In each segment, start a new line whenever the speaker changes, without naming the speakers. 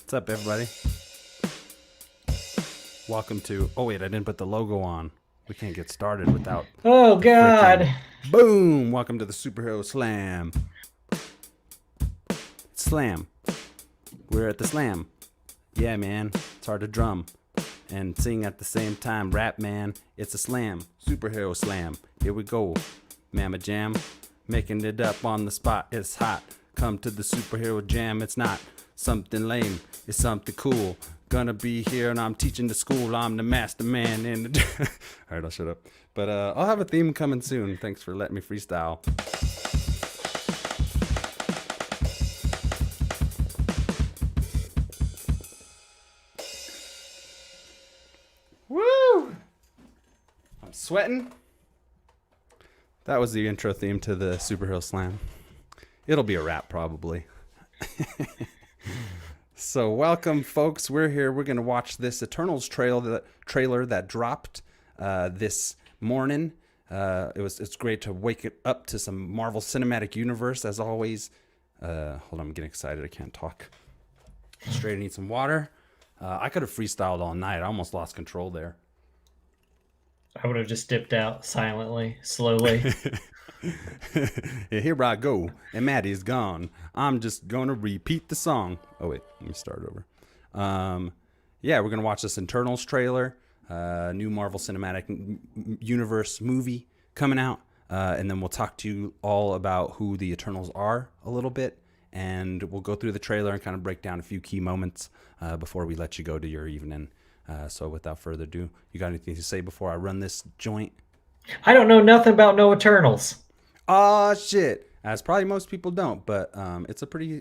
What's up, everybody? Welcome to... Oh, wait, I didn't put the logo on. We can't get started without...
Oh, God.
Boom! Welcome to the Superhero Slam. Slam. We're at the Slam. Yeah, man. It's hard to drum and sing at the same time. Rap, man. It's a slam. Superhero Slam. Here we go. Mamma Jam. Making it up on the spot. It's hot. Come to the Superhero Jam. It's not something lame. It's something cool. Gonna be here and I'm teaching the school. I'm the master man in the... All right, I'll shut up. But I'll have a theme coming soon. Thanks for letting me freestyle. Woo! I'm sweating. That was the intro theme to the Superhero Slam. It'll be a wrap probably. So welcome, folks. We're here. We're going to watch this Eternals trailer that dropped this morning. It's great to wake it up to some Marvel Cinematic Universe, as always. Hold on, I'm getting excited. I can't talk. Straight, I need some water. I could have freestyled all night. I almost lost control there.
I would have just dipped out silently, slowly.
Here I go, and Matty's gone. I'm just gonna repeat the song. Oh wait, let me start over. Yeah, we're gonna watch this Eternals trailer, new Marvel Cinematic Universe movie coming out, and then we'll talk to you all about who the Eternals are a little bit, and we'll go through the trailer and kind of break down a few key moments before we let you go to your evening. So without further ado, you got anything to say before I run this joint?
I don't know nothing about no Eternals.
Oh shit! As probably most people don't, but it's a pretty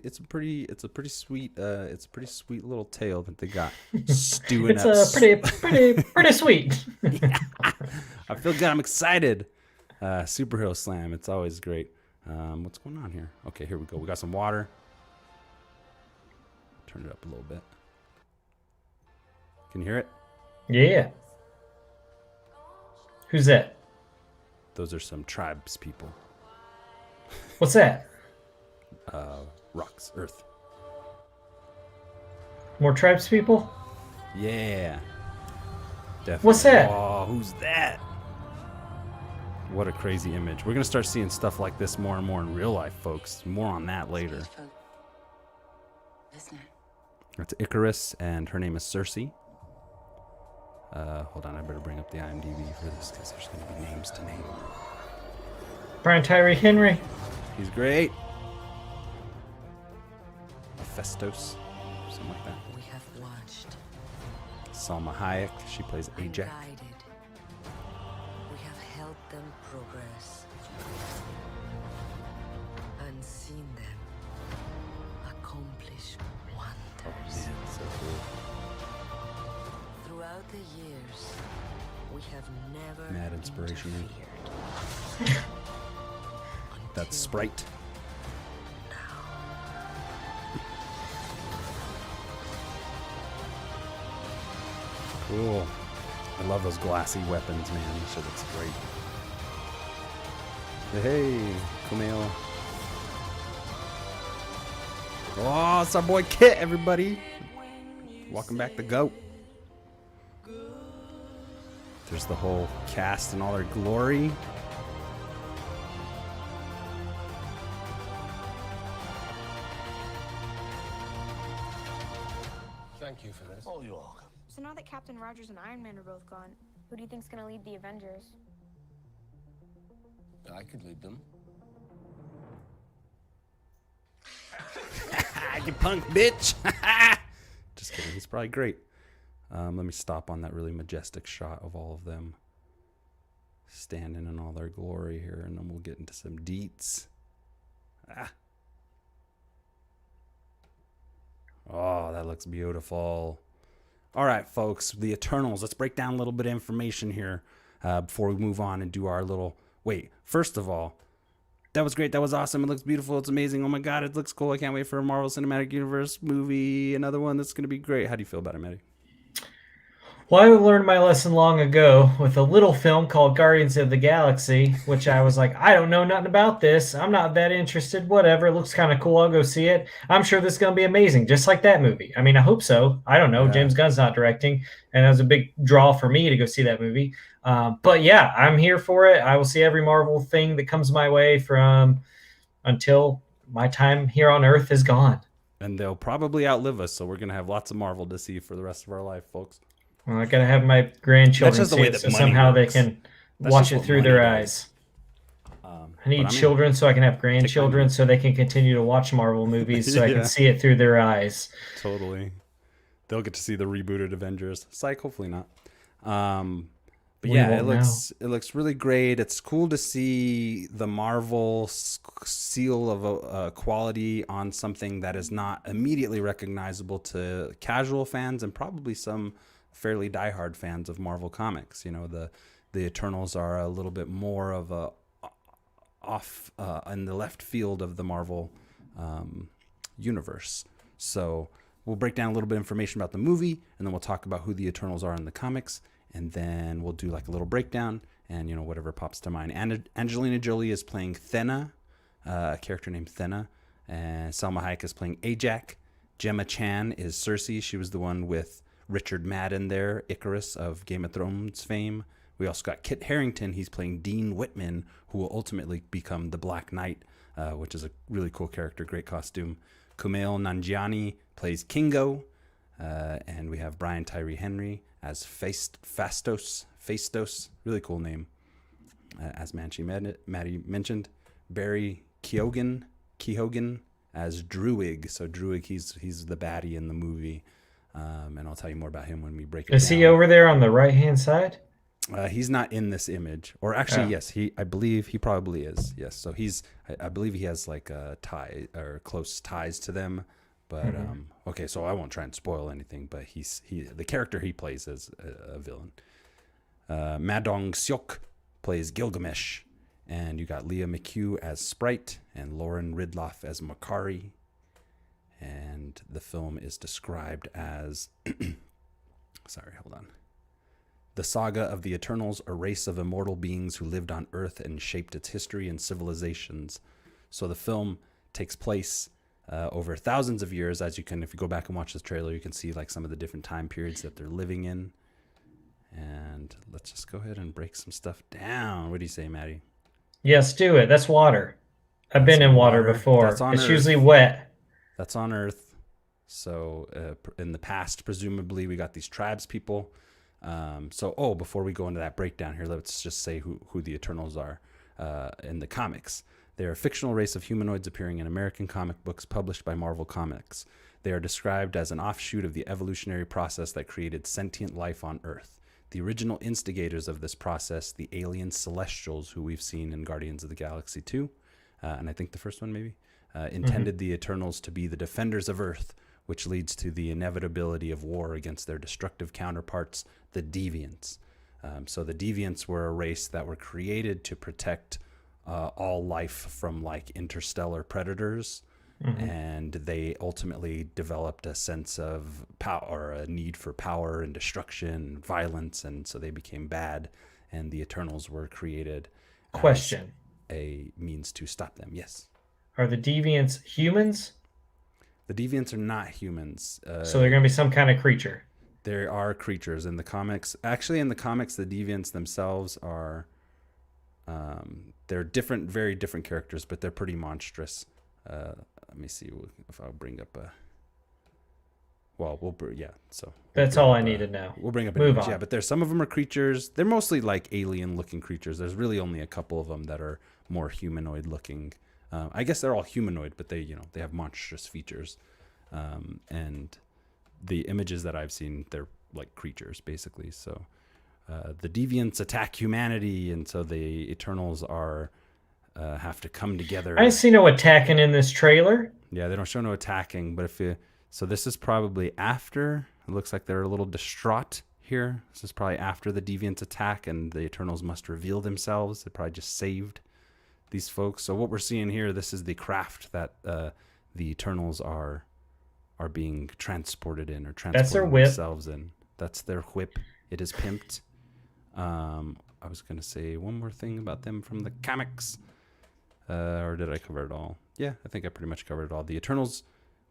sweet little tale that they got stewing up.
It's pretty sweet.
Yeah. I feel good. I'm excited. Superhero Slam. It's always great. What's going on here? Okay, here we go. We got some water. Turn it up a little bit. Can you hear it?
Yeah. Who's that?
Those are some tribes people.
What's that?
Rocks, earth.
More tribes people?
Yeah. Definitely.
What's that?
Oh, who's that? What a crazy image. We're going to start seeing stuff like this more and more in real life, folks. More on that later. That's Icarus, and her name is Cersei. Hold on, I better bring up the IMDb for this because there's going to be names to name.
Brian Tyree Henry.
He's great. Festos, something like that.
We have watched.
Salma Hayek, she plays Ajax.
Guided. We have helped them progress and seen them accomplish wonders.
Man, so cool.
Throughout the years, we have never
Mad inspiration.
interfered.
That's Sprite. Cool. I love those glassy weapons, man. This shit looks great. Hey, Kumail. Oh, it's our boy Kit, everybody. Welcome back to GOAT. There's the whole cast in all their glory.
Thank you for this. Oh, you're welcome.
So now that Captain Rogers and Iron Man are both gone, who do you think's gonna lead the Avengers?
I could lead them.
You punk bitch. Just kidding. He's probably great. Let me stop on that really majestic shot of all of them standing in all their glory here, and then we'll get into some deets. Oh, that looks beautiful. All right, folks, the Eternals. Let's break down a little bit of information here before we move on and do our little... Wait, first of all, that was great. That was awesome. It looks beautiful. It's amazing. Oh, my God, it looks cool. I can't wait for a Marvel Cinematic Universe movie. Another one that's going to be great. How do you feel about it, Matty?
Well, I learned my lesson long ago with a little film called Guardians of the Galaxy, which I was like, I don't know nothing about this. I'm not that interested. Whatever. It looks kind of cool. I'll go see it. I'm sure this is going to be amazing, just like that movie. I mean, I hope so. I don't know.
Yeah.
James Gunn's not directing, and that was a big draw for me to go see that movie. But yeah, I'm here for it. I will see every Marvel thing that comes my way from until my time here on Earth is gone.
And they'll probably outlive us, so we're gonna have lots of Marvel to see for the rest of our life, folks.
Well, I gotta have my grandchildren
just the
see
way
it,
that
so
money
somehow
works.
they can
That's
watch
just
it
what
through
money
their
does.
eyes. I
But
need
mean,
children so I can have grandchildren
money.
so they can continue to watch Marvel movies so I
Yeah.
can see it through their eyes.
Totally. They'll get to see the rebooted Avengers. Psych, hopefully not. But
We
yeah,
won't
it looks really great. It's cool to see the Marvel seal of quality on something that is not immediately recognizable to casual fans and probably some fairly diehard fans of Marvel comics. You know, the Eternals are a little bit more of a off in the left field of the Marvel universe. So we'll break down a little bit of information about the movie, and then we'll talk about who the Eternals are in the comics, and then we'll do like a little breakdown and, you know, whatever pops to mind. And Angelina Jolie is playing Thena, a character named Thena, and Salma Hayek is playing Ajak. Gemma Chan is Cersei. She was the one with Richard Madden there, Icarus of Game of Thrones fame. We also got Kit Harington. He's playing Dean Whitman, who will ultimately become the Black Knight, which is a really cool character, great costume. Kumail Nanjiani plays Kingo. And we have Brian Tyree Henry as Fastos, really cool name, as Matty mentioned. Barry Keoghan as Druig. So Druig, he's the baddie in the movie, and I'll tell you more about him when we break it
Is
down.
he over there on the right-hand side?
He's not in this image, or actually, yes, I believe he probably is. Yes, so I believe he has like a tie or close ties to them. But okay, so I won't try and spoil anything. But the character he plays is a villain. Madong Seok plays Gilgamesh, and you got Leah McHugh as Sprite and Lauren Ridloff as Makari. And the film is described as the saga of the Eternals, a race of immortal beings who lived on Earth and shaped its history and civilizations. So the film takes place over thousands of years. If you go back and watch the trailer, you can see like some of the different time periods that they're living in. And let's just go ahead and break some stuff down. What do you say, Matty?
Yes, do it. That's water. I've been in water before.
That's on
It's
Earth.
usually wet.
That's on Earth. So in the past, presumably, we got these tribes people. Before we go into that breakdown here, let's just say who the Eternals are in the comics. They are a fictional race of humanoids appearing in American comic books published by Marvel Comics. They are described as an offshoot of the evolutionary process that created sentient life on Earth. The original instigators of this process, the alien Celestials, who we've seen in Guardians of the Galaxy 2, and I think the first one maybe, intended the Eternals to be the defenders of Earth, which leads to the inevitability of war against their destructive counterparts, the Deviants. So the Deviants were a race that were created to protect all life from like interstellar predators, and they ultimately developed a sense of power, or a need for power and destruction and violence, and so they became bad, and the Eternals were created
Question.
as a means to stop them. Yes.
Are the deviants humans?
The Deviants are not humans.
So they're going to be some kind of creature.
There are creatures in the comics. Actually, in the comics, the Deviants themselves are they're different, very different characters, but they're pretty monstrous. Let me see if I'll bring up a. Well, So
That's all I need to know.
We'll bring up
Move
an image.
on.
Yeah, but there's some of them are creatures. They're mostly like alien-looking creatures. There's really only a couple of them that are more humanoid-looking. I guess they're all humanoid, but they have monstrous features. And the images that I've seen, they're like creatures basically. So the Deviants attack humanity, and so the Eternals are have to come together.
I see no attacking in this trailer.
Yeah, they don't show no attacking, but so this is probably after. It looks like they're a little distraught here. This is probably after the Deviants attack, and the Eternals must reveal themselves. They probably just saved these folks. So what we're seeing here, this is the craft that the Eternals are being transported in, or transporting
That's their whip.
themselves in. That's their whip. It is pimped. I was going to say one more thing about them from the comics. Or did I cover it all? Yeah, I think I pretty much covered it all. The Eternals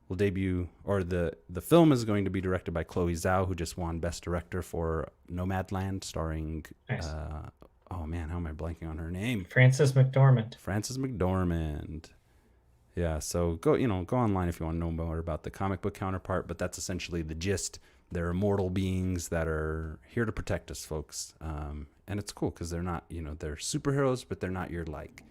will debut, or the film is going to be directed by Chloe Zhao, who just won Best Director for Nomadland, starring,
Nice.
oh man, how am I blanking on her name?
Frances McDormand.
Frances McDormand. Yeah, so go online if you want to know more about the comic book counterpart, but that's essentially the gist. They're immortal beings that are here to protect us, folks. And it's cool because they're not, they're superheroes, but they're not your like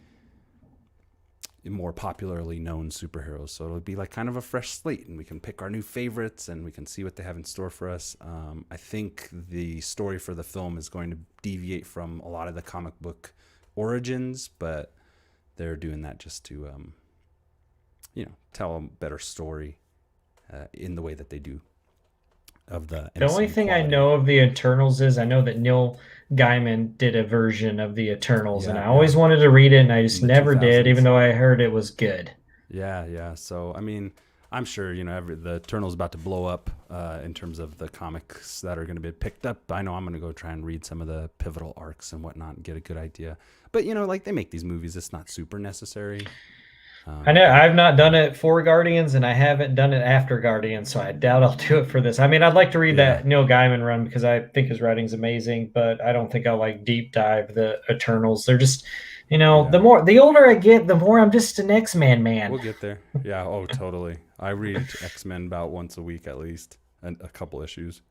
more popularly known superheroes. So it'll be like kind of a fresh slate, and we can pick our new favorites and we can see what they have in store for us. I think the story for the film is going to deviate from a lot of the comic book origins, but they're doing that just to, tell a better story in the way that they do of the
only
MCU
thing I
quality.
know of the Eternals is I know that Neil Gaiman did a version of the Eternals, and I always wanted to read it, and I just
In the
never did,
2000s.
even though I heard it was good.
Yeah. So, I mean, I'm sure, the Eternals about to blow up in terms of the comics that are going to be picked up. I know I'm going to go try and read some of the pivotal arcs and whatnot and get a good idea. But, like they make these movies, it's not super necessary.
I know I've not done it for Guardians, and I haven't done it after Guardians, so I doubt I'll do it for this. I mean, I'd like to read that Neil Gaiman run because I think his writing's amazing, but I don't think I'll like deep dive the Eternals. They're just, the older I get, the more I'm just an X-Men man.
We'll get there. Yeah. Oh, totally. I read X-Men about once a week at least, and a couple issues.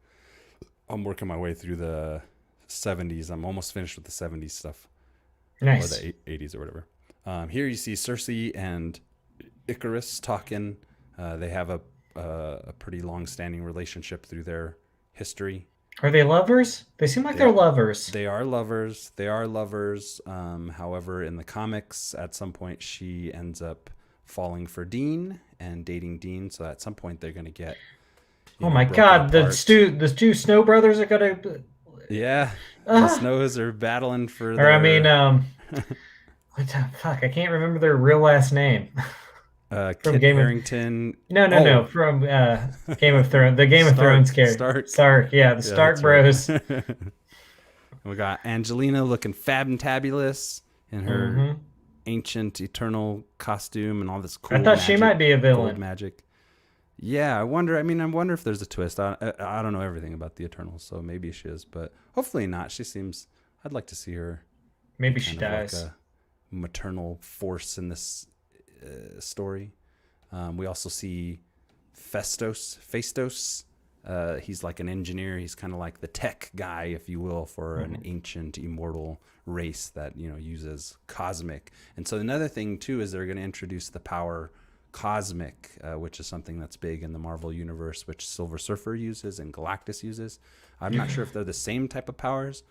I'm working my way through the 70s. I'm almost finished with the 70s stuff.
Nice.
Or the 80s or whatever. Here you see Cersei and Icarus talking. They have a pretty long-standing relationship through their history.
Are they lovers? They seem like they're lovers.
They are lovers. However, in the comics, at some point, she ends up falling for Dean and dating Dean. So at some point, they're going to get.
Oh my God! The two Snow brothers are gonna.
Yeah, the Snows are battling for.
What the fuck? I can't remember their real last name.
Kit Harington.
No, from Game of Thrones. The Game of Thrones character. Stark. Yeah, the Stark bros.
We got Angelina looking fab and tabulous in her ancient eternal costume and all this cool.
I thought she might be a villain.
Gold magic. Yeah, I wonder if there's a twist. I don't know everything about the Eternals, so maybe she is, but hopefully not. She seems. I'd like to see her.
Maybe she dies.
Like a maternal force in this story. We also see Phastos. He's like an engineer. He's kind of like the tech guy, if you will, for an ancient immortal race that uses cosmic. And so another thing too is they're going to introduce the power cosmic, which is something that's big in the Marvel universe, which Silver Surfer uses and Galactus uses. I'm not sure if they're the same type of powers.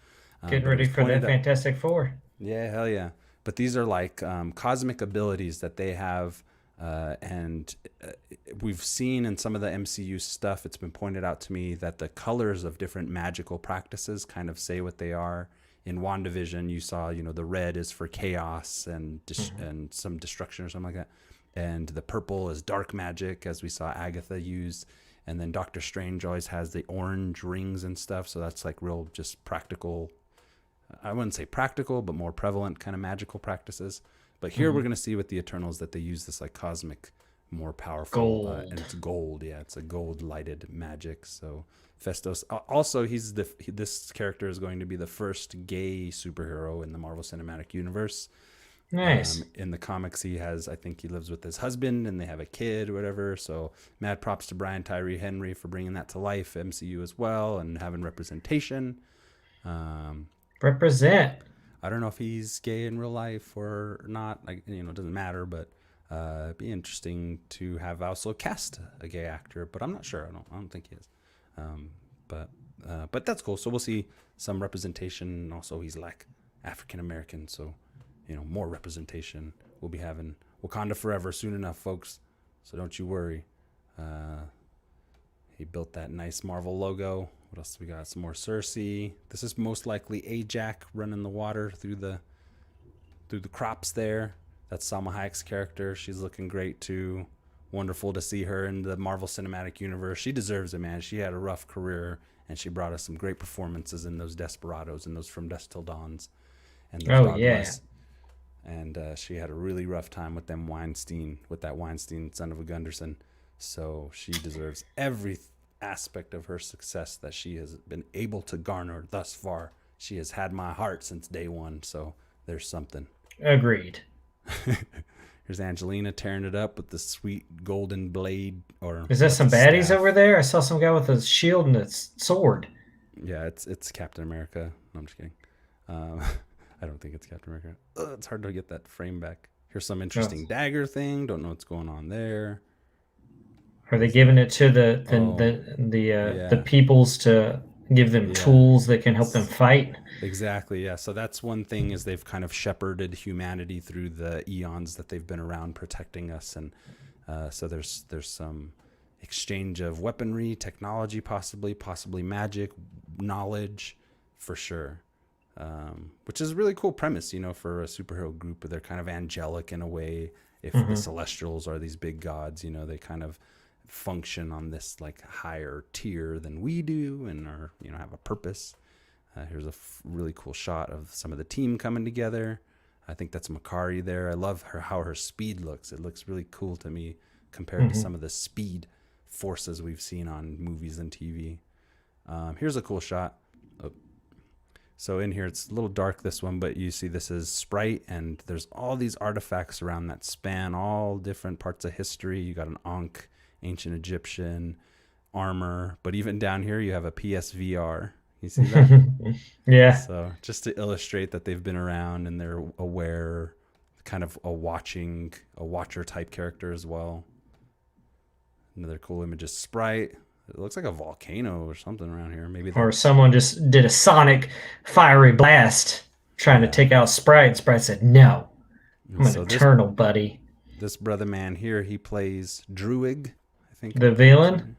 Get ready for that Fantastic Four.
Yeah, hell yeah. But these are like cosmic abilities that they have, and we've seen in some of the MCU stuff, it's been pointed out to me that the colors of different magical practices kind of say what they are. In WandaVision, you saw, the red is for chaos and and some destruction or something like that. And the purple is dark magic, as we saw Agatha use. And then Doctor Strange always has the orange rings and stuff. So that's like real just practical. I wouldn't say practical, but more prevalent kind of magical practices. But here we're going to see with the Eternals that they use this like cosmic, more powerful. And it's gold. Yeah, it's a gold lighted magic. So Phastos. Also, this character is going to be the first gay superhero in the Marvel Cinematic Universe.
Nice.
In the comics, I think he lives with his husband and they have a kid or whatever. So mad props to Brian Tyree Henry for bringing that to life, MCU as well, and having representation.
Represent.
I don't know if he's gay in real life or not. It doesn't matter, but it'd be interesting to have also cast a gay actor, but I'm not sure. I don't think he is. But that's cool. So we'll see some representation. Also, he's like African American, so more representation. We'll be having Wakanda forever soon enough, folks. So don't you worry. He built that nice Marvel logo. What else we got? Some more Cersei. This is most likely Ajax running the water through the crops there. That's Salma Hayek's character. She's looking great too. wonderful to see her in the Marvel Cinematic Universe. She deserves it, man. She had a rough career, and she brought us some great performances in those Desperados and those From Dusk Till Dawns and those Dogmas. And she had a really rough time with that Weinstein son of a Gunderson. So she deserves every aspect of her success that she has been able to garner thus far. She has had my heart since day one, so there's something.
Agreed.
Here's Angelina tearing it up with the sweet golden blade. Or
is that some baddies
staff.
over there? I saw some guy with a shield and a sword.
Yeah, it's Captain America. No, I'm just kidding. I don't think it's Captain America. It's hard to get that frame back. Here's some interesting dagger thing. Don't know what's going on there.
Are they giving it to the peoples to give them tools that can help them fight?
Exactly, yeah. So that's one thing, is they've kind of shepherded humanity through the eons that they've been around protecting us. And so there's some exchange of weaponry, technology, possibly magic, knowledge, for sure. Which is a really cool premise, for a superhero group. They're kind of angelic in a way. If the Celestials are these big gods, they kind of function on this like higher tier than we do, and are have a purpose. Here's a really cool shot of some of the team coming together. I think that's Makari there. I love how her speed looks. It looks really cool to me compared to some of the speed forces we've seen on movies and TV. Here's a cool shot. So in here, it's a little dark, this one, but you see this is Sprite, and there's all these artifacts around that span all different parts of history. You got an Ankh, ancient Egyptian, armor, but even down here you have a PSVR. You see that?
Yeah.
So just to illustrate that they've been around and they're aware, kind of a watcher type character as well. Another cool image is Sprite. It looks like a volcano or something around here. Maybe
or someone just did a sonic fiery blast trying to take out Sprite. Sprite said, "No, I'm an eternal buddy."
This brother man here, he plays Druig, I think.
The villain?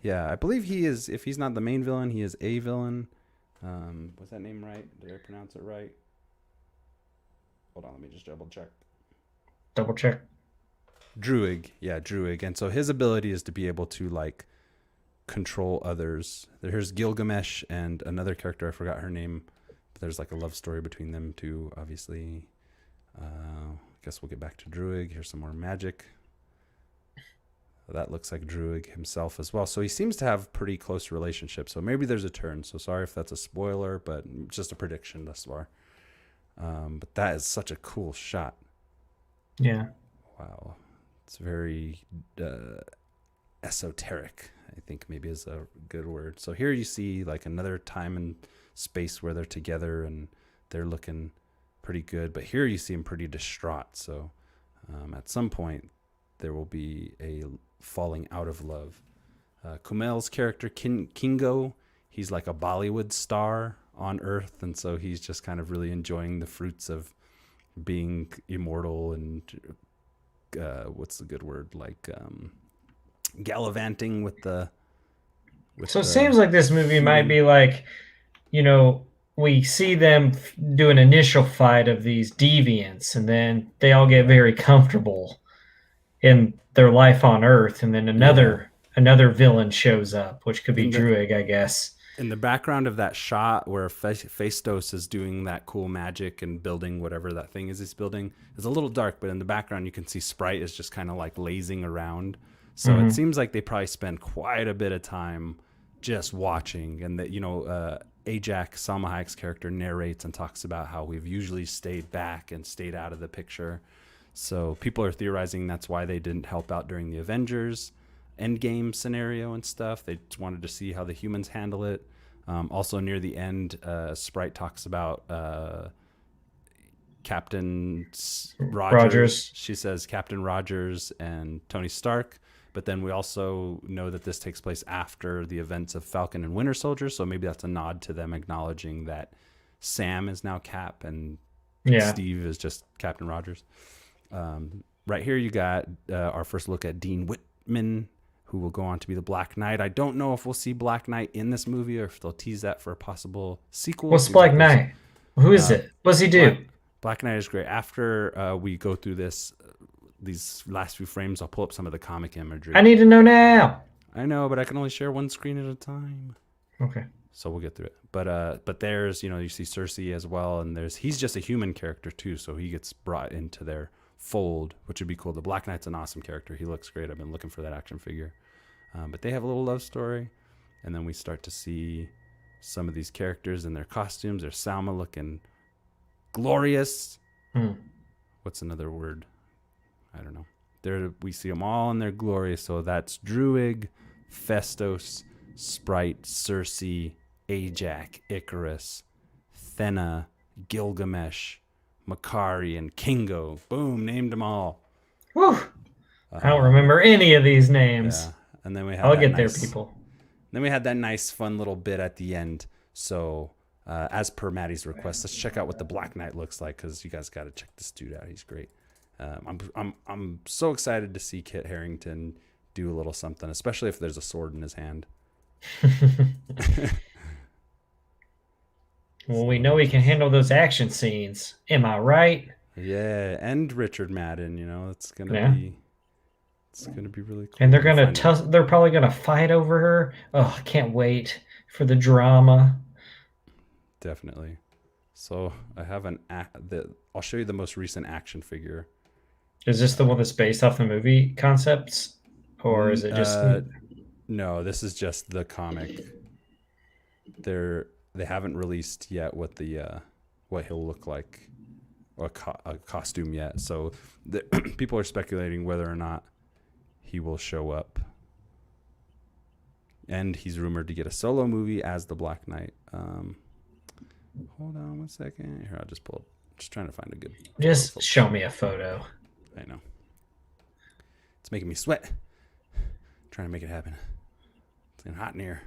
Yeah, I believe he is. If he's not the main villain, he is a villain. Was that name right? Did I pronounce it right? Hold on, let me just double check.
Double check.
Druig. Yeah, Druig. And so his ability is to be able to like control others. There's Gilgamesh and another character, I forgot her name, but there's like a love story between them two, obviously. I guess we'll get back to Druig. Here's some more magic. That looks like Druig himself as well. So he seems to have pretty close relationship. So maybe there's a turn. So sorry if that's a spoiler, but just a prediction thus far. But that is such a cool shot.
Yeah.
Wow. It's very esoteric, I think maybe is a good word. So here you see like another time and space where they're together and they're looking pretty good. But here you see him pretty distraught. So at some point there will be a falling out of love. Kumail's character, Kingo, he's like a Bollywood star on Earth. And so he's just kind of really enjoying the fruits of being immortal and what's the good word? Like gallivanting with the...
So it seems like this movie might be like, we see them do an initial fight of these deviants, and then they all get very comfortable in their life on Earth, and then another villain shows up, which could be Druig, I guess.
In the background of that shot where Phaistos is doing that cool magic and building whatever that thing is he's building, is a little dark, but in the background you can see Sprite is just kind of like lazing around. So it seems like they probably spend quite a bit of time just watching, and that Ajak, Salma Hayek's character, narrates and talks about how we've usually stayed back and stayed out of the picture. So people are theorizing that's why they didn't help out during the Avengers Endgame scenario and stuff. They just wanted to see how the humans handle it. Also near the end, Sprite talks about Captain Rogers. She says Captain Rogers and Tony Stark. But then we also know that this takes place after the events of Falcon and Winter Soldier. So maybe that's a nod to them acknowledging that Sam is now Cap and Steve is just Captain Rogers. Right here, you got our first look at Dean Whitman, who will go on to be the Black Knight. I don't know if we'll see Black Knight in this movie or if they'll tease that for a possible sequel.
What's Black Knight? Who is it? What does he do?
Black Knight is great. After we go through this these last few frames, I'll pull up some of the comic imagery.
I need to know now.
I know, but I can only share one screen at a time.
Okay.
So we'll get through it. But there's, you see Cersei as well, and he's just a human character too, so he gets brought into their fold, which would be cool. The Black Knight's an awesome character. He looks great. I've been looking for that action figure. But they have a little love story, and then we start to see some of these characters in their costumes. There's Salma looking glorious. What's another word? I don't know. We see them all in their glory. So that's Druig, Festos, Sprite, Cersei, Ajax, Icarus, Thena, Gilgamesh, Makari, and Kingo. Boom, named them all.
Whew. I don't remember any of these names.
Yeah. And then we have
I'll get there, people.
Then we had that nice, fun little bit at the end. So, as per Matty's request, let's check out what the Black Knight looks like, because you guys got to check this dude out. He's great. I'm so excited to see Kit Harington do a little something, especially if there's a sword in his hand.
Well, we know he can handle those action scenes. Am I right?
Yeah, and Richard Madden. It's gonna be really cool.
And they're probably gonna fight over her. Oh, I can't wait for the drama.
Definitely. So I have I'll show you the most recent action figure.
Is this the one that's based off the movie concepts, or is it just?
No, this is just the comic. They haven't released yet what he'll look like, or a costume yet. So people are speculating whether or not he will show up. And he's rumored to get a solo movie as the Black Knight. Hold on 1 second. Here, I'll just pull up. Just trying to find a good.
Just show me a photo.
I know. It's making me sweat. Trying to make it happen. It's getting hot in here.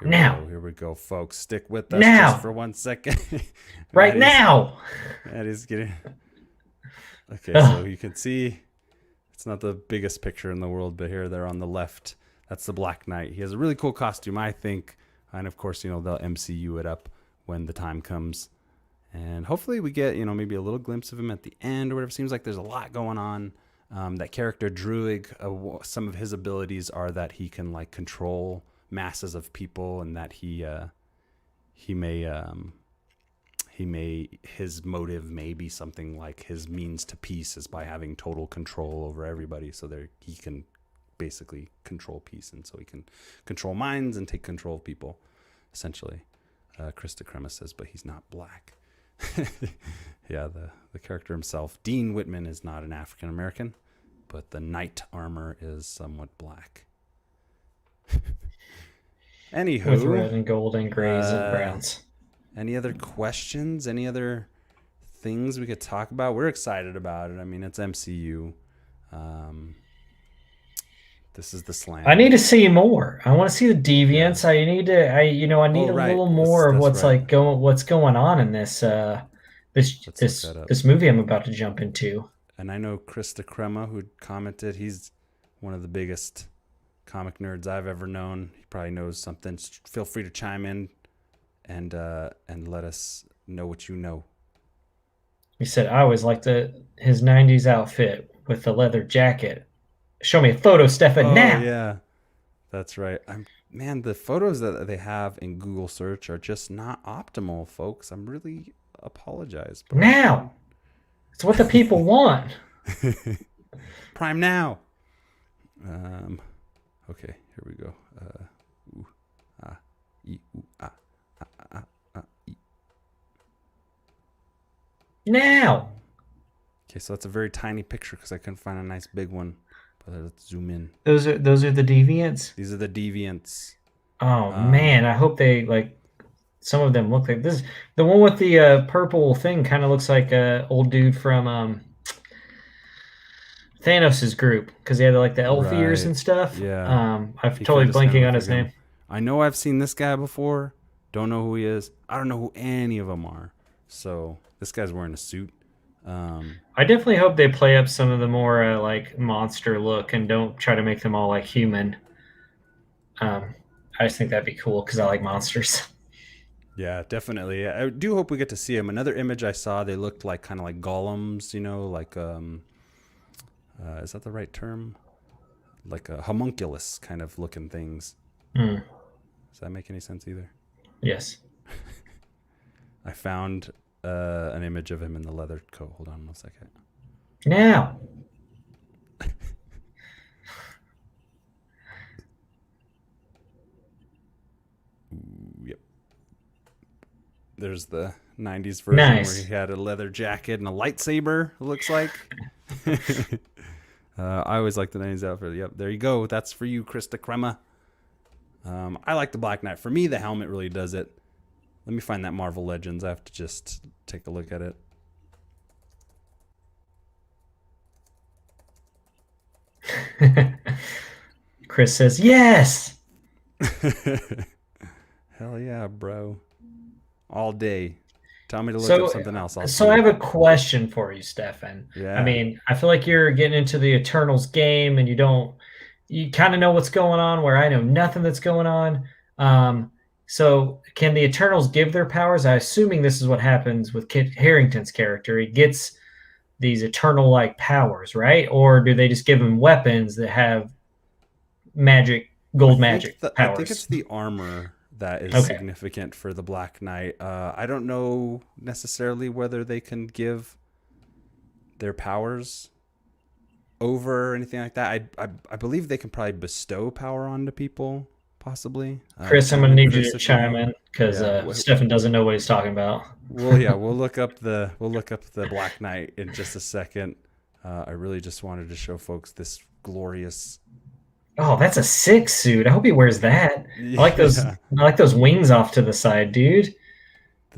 Here we go, folks. Stick with us just for 1 second.
Right now.
That is getting. Okay, so you can see it's not the biggest picture in the world, but here they're on the left. That's the Black Knight. He has a really cool costume, I think. And of course, they'll MCU it up when the time comes. And hopefully we get, maybe a little glimpse of him at the end or whatever. Seems like there's a lot going on. That character Druig, some of his abilities are that he can control masses of people, and that his motive may be something like his means to peace is by having total control over everybody. So he can basically control peace, and so he can control minds and take control of people, essentially. Krista Krema says, but he's not black. Yeah, the character himself, Dean Whitman, is not an African American, but the knight armor is somewhat black. Anywho,
with red and gold and grays and browns.
Any other questions? Any other things we could talk about? We're excited about it. I mean, it's MCU. This is the slam.
I need to see more. I want to see the deviants. I need a little more of what's what's going on in this this movie I'm about to jump into.
And I know Krista Krema, who commented, he's one of the biggest comic nerds I've ever known. He probably knows something. Feel free to chime in and let us know what you know.
He said, I always liked his 90s outfit with the leather jacket. Show me a photo, Stefan, now.
Yeah, that's right. Man, the photos that they have in Google search are just not optimal, folks. I'm really apologize.
Now. It's what the people want.
Prime now. Okay, here we go.
Now.
Okay, so that's a very tiny picture because I couldn't find a nice big one. But let's zoom in.
Those are the deviants?
These are the deviants.
Oh man, I hope they some of them look like this. The one with the purple thing kind of looks like a old dude from Thanos's group, because he had the elf ears and stuff.
Yeah.
I'm totally blanking on his name.
I know I've seen this guy before. Don't know who he is. I don't know who any of them are. So this guy's wearing a suit.
I definitely hope they play up some of the more monster look and don't try to make them all human. I just think that'd be cool because I like monsters.
Yeah, definitely. I do hope we get to see them. Another image I saw, they looked like kind of like golems, you know, like is that the right term? Like a homunculus kind of looking things.
Mm.
Does that make any sense either?
Yes.
I found an image of him in the leather coat. Hold on 1 second.
Now.
Yep. There's the 90s version
Nice.
where he had a leather jacket and a lightsaber, it looks like. I always like the 90s outfit. Yep, there you go. That's for you, Krista Crema. I like the Black Knight. For me, the helmet really does it. Let me find that Marvel Legends. I have to just take a look at it.
Chris says, yes!
Hell yeah, bro. All day. Tell me to look
So,
up something else.
I have a question for you, Stefan.
Yeah.
I mean, I feel like you're getting into the Eternals game and you kind of know what's going on where I know nothing that's going on. So can the Eternals give their powers? I'm assuming this is what happens with Kit Harington's character. He gets these Eternal-like powers, right? Or do they just give him weapons that have gold magic powers?
I think it's the armor that is significant for the Black Knight. I don't know necessarily whether they can give their powers over or anything like that. I believe they can probably bestow power onto people, possibly.
Chris, I'm going to need you to chime in because Stefan doesn't know what he's talking about.
Well, yeah, we'll look up the Black Knight in just a second. I really just wanted to show folks this glorious.
Oh, that's a sick suit. I hope he wears that.
Yeah.
I like those wings off to the side, dude.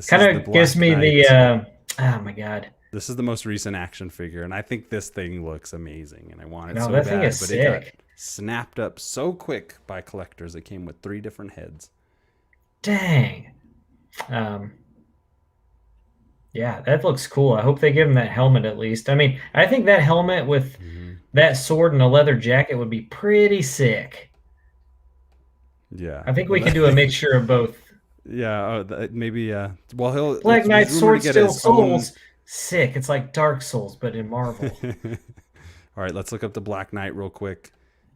Kind of gives me the oh my god.
This is the most recent action figure, and I think this thing looks amazing, and I want it
No,
so
that
bad.
thing is
but
sick.
it got snapped up so quick by collectors. It came with 3 different heads.
Dang. Yeah, that looks cool. I hope they give him that helmet at least. I mean, I think that helmet with that sword and a leather jacket would be pretty sick.
Yeah.
I think we can do a mixture of both.
Yeah, maybe. Well, he'll
Black Knight Sword Still Souls.
Own...
Sick. It's like Dark Souls, but in Marvel.
All right, let's look up the Black Knight real quick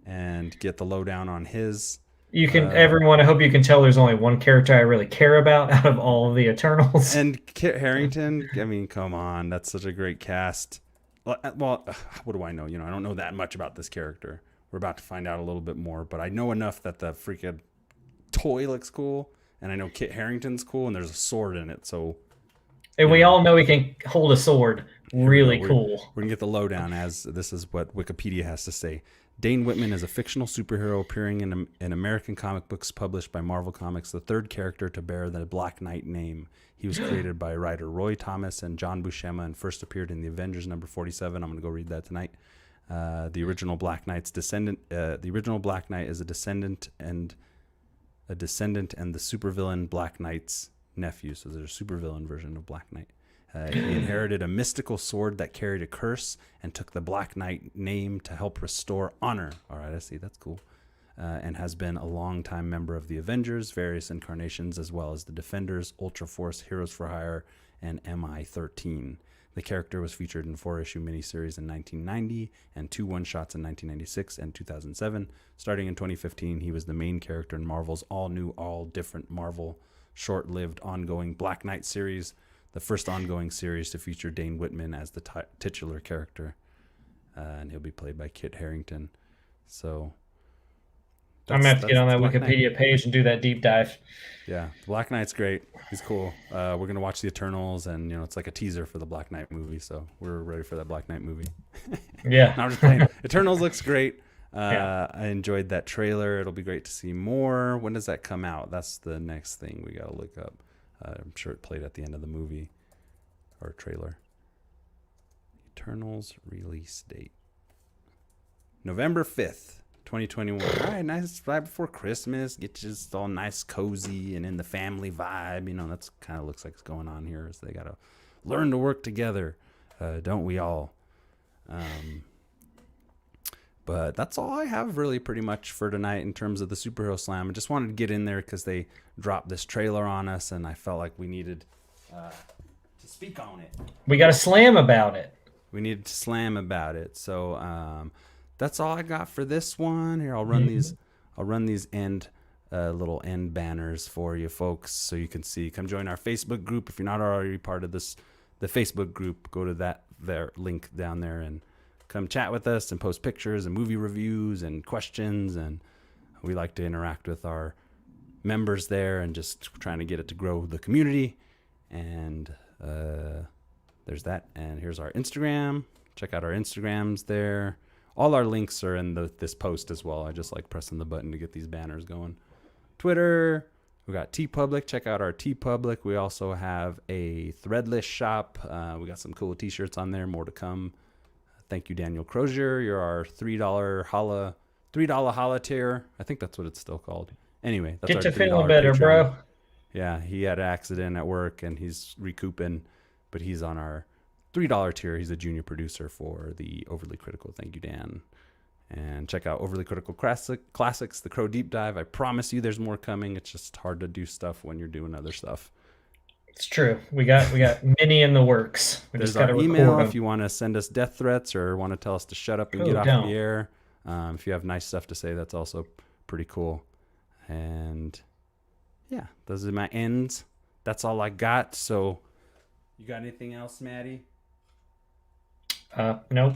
and get the lowdown on his.
You can, everyone, I hope you can tell there's only one character I really care about out of all of the Eternals.
And Kit Harington, I mean, come on, that's such a great cast. Well, what do I know? You know, I don't know that much about this character. We're about to find out a little bit more, but I know enough that the freaking toy looks cool, and I know Kit Harington's cool, and there's a sword in it, so...
And we all know he can hold a sword. Really cool.
We're going to get the lowdown, as this is what Wikipedia has to say. Dane Whitman is a fictional superhero appearing in American comic books published by Marvel Comics, the third character to bear the Black Knight name. He was created by writer Roy Thomas and John Buscema and first appeared in the Avengers number 47. I'm going to go read that tonight. The original Black Knight's descendant. The original Black Knight is a descendant and the supervillain Black Knight's nephew. So there's a supervillain version of Black Knight. He inherited a mystical sword that carried a curse and took the Black Knight name to help restore honor. All right, I see. That's cool. And has been a longtime member of the Avengers, various incarnations, as well as the Defenders, Ultra Force, Heroes for Hire, and MI-13. The character was featured in 4-issue miniseries in 1990 and 2 one-shots in 1996 and 2007. Starting in 2015, he was the main character in Marvel's all-new, all-different Marvel short-lived ongoing Black Knight series, the first ongoing series to feature Dane Whitman as the titular character. And he'll be played by Kit Harington. So...
I'm going to have to get on that Wikipedia page and do that deep dive.
Yeah, Black Knight's great. He's cool. We're going to watch the Eternals, and you know it's like a teaser for the Black Knight movie, so we're ready for that Black Knight movie.
Yeah.
No, I'm just playing. Eternals looks great.
Yeah.
I enjoyed that trailer. It'll be great to see more. When does that come out? That's the next thing we got to look up. I'm sure it played at the end of the movie or trailer. Eternals release date. November 5th. 2021. All right, nice right before Christmas. Get you just all nice, cozy, and in the family vibe. You know, that's kind of looks like it's going on here. Is they got to learn to work together, don't we all? But that's all I have really pretty much for tonight in terms of the Superhero Slam. I just wanted to get in there because they dropped this trailer on us, and I felt like we needed to speak on it.
We got a slam about it.
We needed to slam about it. So that's all I got for this one. Here, I'll run these. I'll run these little end banners for you folks, so you can see. Come join our Facebook group if you're not already part of the Facebook group. Go to their link down there and come chat with us and post pictures and movie reviews and questions. And we like to interact with our members there and just trying to get it to grow the community. And there's that. And here's our Instagram. Check out our Instagrams there. All our links are in this post as well. I just like pressing the button to get these banners going. Twitter. We got TeePublic. Check out our TeePublic. We also have a Threadless shop. We got some cool t-shirts on there. More to come. Thank you, Daniel Crozier. You're our $3 holla tier. I think that's what it's still called. Anyway, that's
Get
our
to feeling
$3
better,
Patreon.
bro.
Yeah, he had an accident at work and he's recouping, but he's on our $3 tier. He's a junior producer for the Overly Critical. Thank you, Dan. And check out Overly Critical Classics, the Crow Deep Dive. I promise you there's more coming. It's just hard to do stuff when you're doing other stuff.
It's true. We got many in the works. We
There's
just got to
our
record
email
them.
if you want to send us death threats or want to tell us to shut up and
Oh,
get off
don't.
the air. If you have nice stuff to say, that's also pretty cool. And yeah, those are my ends. That's all I got. So you got anything else, Maddie?
Nope.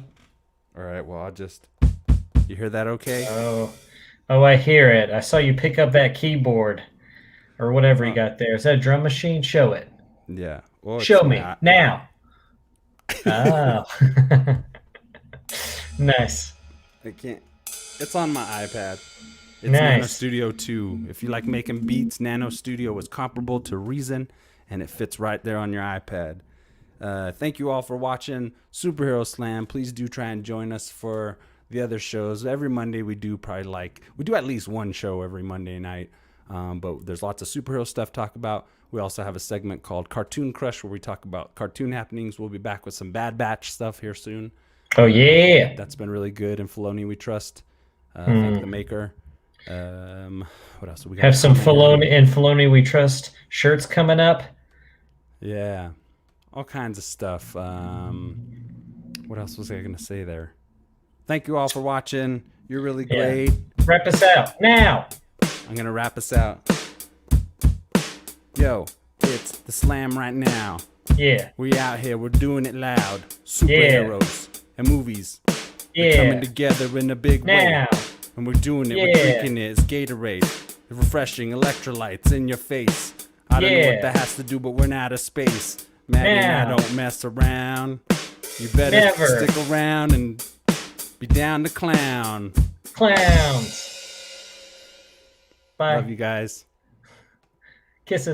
All right, well, I'll just... You hear that okay?
Oh, I hear it. I saw you pick up that keyboard or whatever you got there. Is that a drum machine? Show it.
Yeah. Well,
Show
it's
me
not.
now. Oh. Nice.
I can't. It's on my iPad. It's
Nice.
Nano Studio 2. If you like making beats, Nano Studio is comparable to Reason, and it fits right there on your iPad. Thank you all for watching Superhero Slam. Please do try and join us for the other shows. Every Monday we do at least one show every Monday night. But there's lots of superhero stuff to talk about. We also have a segment called Cartoon Crush where we talk about cartoon happenings. We'll be back with some Bad Batch stuff here soon.
Oh, yeah.
That's been really good. And Filoni we trust. Thank the maker. What else? We got
Have some Filoni We Trust shirts coming up.
Yeah. All kinds of stuff. What else was I going to say there? Thank you all for watching. You're really great.
Wrap us out now.
I'm going to wrap us out. Yo, it's the slam right now.
Yeah.
We out here. We're doing it loud. Superheroes and movies. We're
Yeah.
coming together in a big
Now.
way. And we're doing it. We're drinking it. It's Gatorade. It's refreshing electrolytes in your face. I don't know what that has to do, but we're in outer space. Maddie and I don't mess around. You better
Never.
stick around and be down to clown.
Clowns. Bye.
Love you guys.
Kisses.